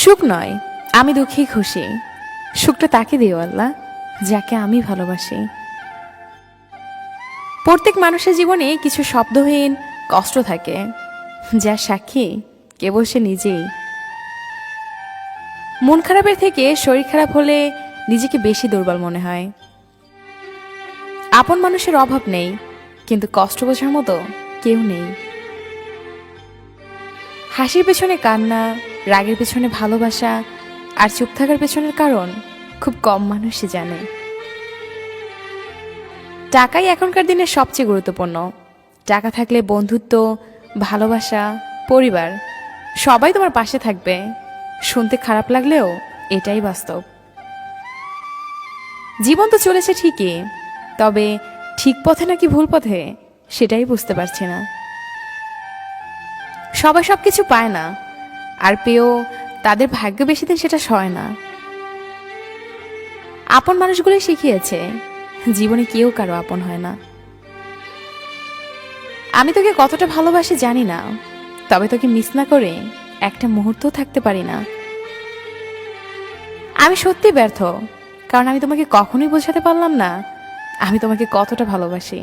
সুখ নয়, আমি দুঃখী খুশি। সুখটা তাকে দিও আল্লাহ, যাকে আমি ভালোবাসি। প্রত্যেক মানুষের জীবনে কিছু শব্দহীন কষ্ট থাকে, যার সাক্ষী কেবল সে নিজেই। মন খারাপের থেকে শরীর খারাপ হলে নিজেকে বেশি দুর্বল মনে হয়। আপন মানুষের অভাব নেই, কিন্তু কষ্ট বোঝার মতো কেউ নেই। হাসির পেছনে কান্না, রাগের পেছনে ভালোবাসা, আর চুপ থাকার পেছনের কারণ খুব কম মানুষই জানে। টাকাই এখনকার দিনে সবচেয়ে গুরুত্বপূর্ণ। টাকা থাকলে বন্ধুত্ব, ভালোবাসা, পরিবার সবাই তোমার পাশে থাকবে। শুনতে খারাপ লাগলেও এটাই বাস্তব। জীবন তো চলেছে ঠিকই, তবে ঠিক পথে নাকি ভুল পথে সেটাই বুঝতে পারছি না। সবাই সব কিছু পায় না, আর পেয়েও তাদের ভাগ্য বেশি দিন সেটা সয় না। আপন মানুষগুলোই শিখিয়েছে জীবনে কেউ কারো আপন হয় না। আমি তোকে কতটা ভালোবাসি জানি না, তবে তোকে মিস না করে একটা মুহূর্তও থাকতে পারি না। আমি সত্যি ব্যর্থ, কারণ আমি তোমাকে কখনোই বোঝাতে পারলাম না আমি তোমাকে কতটা ভালোবাসি।